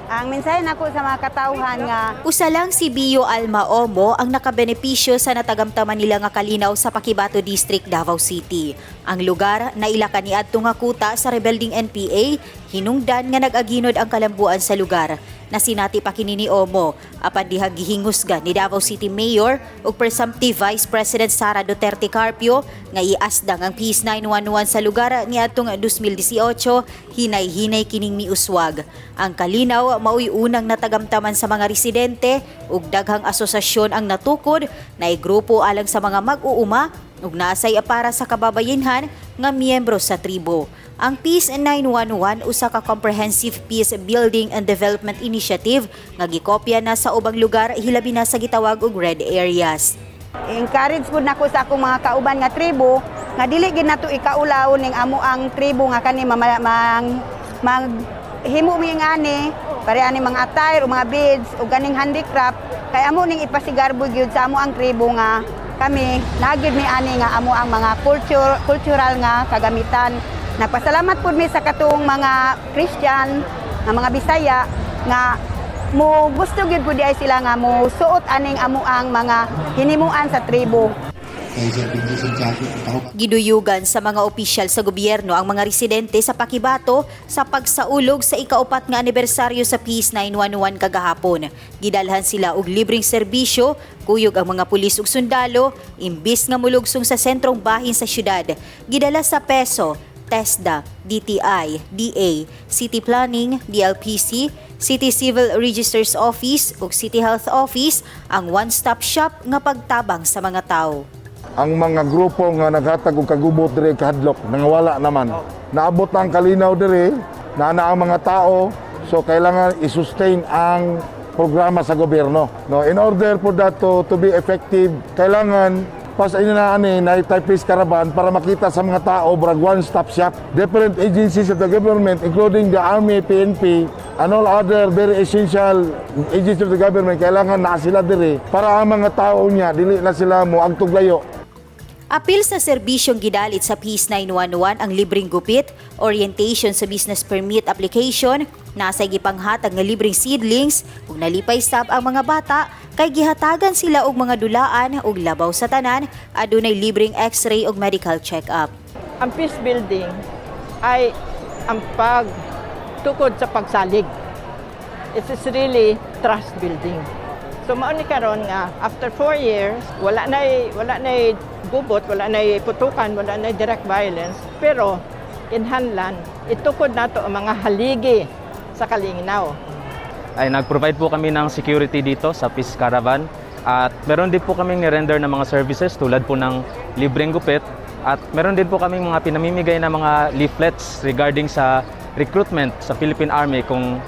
Ang mensahe nako sa mga katawhan nga Usa lang si Bio Almaomo ang nakabenepisyo sa natagamtaman nila nga kalinaw sa Paquibato District, Davao City. Ang lugar na ilaka niadto nga kuta sa rebelding NPA, hinungdan nga nag-aginod ang kalambuan sa lugar. Na sinati pa kini ni Omo apan dihang gihingusgan ni Davao City Mayor ug presumptive Vice President Sara Duterte Carpio nga iasdang ang Peace 911 sa lugar niadtong 2018, hinay-hinay kining miuswag. Ang kalinaw mao'y unang natagamtaman sa mga residente ug daghang asosasyon ang natukod na grupo alang sa mga mag-uuma ug naasay para sa kababayenhan nga miyembro sa tribo. Ang Peace 911 usa ka comprehensive peace building and development initiative nga gikopya na sa ubang lugar hilabi na sa gitawag og red areas. encourage pud nako sa akong mga kauban nga tribo nga dili gid nato ikaulaw ning amo ang tribo nga kani maghimo mi ani pare ani mga attire o mga beads o ganing handicraft kay amo ning ipasigarbo gyud sa amo ang tribo nga kami nagid mi ani nga amo ang mga cultural nga kagamitan. Nagpasalamat pud mi sa katong mga Christian nga mga Bisaya nga mo gusto gyud pud ay sila nga mo suot aning amo ang mga hinimuan sa tribo. Giduyugan sa mga opisyal sa gobyerno ang mga residente sa Paquibato sa pagsaulog sa ika-4 nga anibersaryo sa Peace 911 kagahapon. Gidalhan sila og libreng serbisyo, kuyog ang mga pulis ug sundalo, imbis nga mulugsong sa sentrong bahin sa syudad. Gidala sa PESO, TESDA, DTI, DA, City Planning, DLPC, City Civil Registers Office ug City Health Office ang one-stop shop nga pagtabang sa mga tao. Ang mga grupo nga naghatag og kagubot dire kahadlok nangawala naman. Naabot ang kalinaw dire na ang mga tao, so kailangan i-sustain ang programa sa gobyerno. No, in order for that to be effective, kailangan pas inanaan na type-based caravan para makita sa mga tao brag one-stop shop. Different agencies of the government, including the Army, PNP, and all other very essential agencies of the government, kailangan na sila dire para ang mga tao niya, dili na sila mo ang tuglayo. Apil sa serbisyong gidalit sa Peace 911 ang libreng gupit, orientation sa business permit application, nasay gipanghatag nga libreng seedlings ug nalipay sab ang mga bata kay gihatagan sila og mga dulaan ug labaw sa tanan, adunay libreng x-ray ug medical check-up. Ang peace building ay ang pagtukod sa pagsalig. It is really trust building. So mao ni karon nga after 4 years wala na gubot, wala na putukan, wala na direct violence, pero kinahanglan itukod nato ang mga haligi sa kalinginaw. Ay nag-provide po kami ng security dito sa Peace Caravan at meron din po kaming ni-render ng mga services tulad po ng libreng gupit at meron din po kaming mga pinamimigay na mga leaflets regarding sa recruitment sa Philippine Army. Kung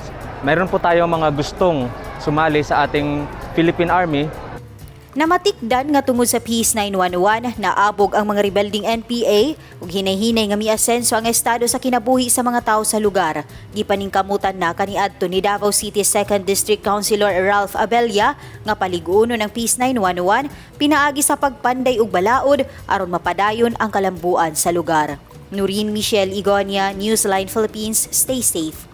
meron po tayong mga gustong sumali sa ating Philippine Army, Namatikdan nga tungod sa Peace 911 na abog ang mga rebelding NPA ug hinay-hinay nga miasenso ang estado sa kinabuhi sa mga tao sa lugar. Gipaningkamutan na kaniadto ni Davao City 2nd District Councilor Ralph Abella nga paliguno ng Peace 911 pinaagi sa pagpanday ug balaod aron mapadayon ang kalambuan sa lugar. Nurin Michelle Igonia, Newsline Philippines, stay safe.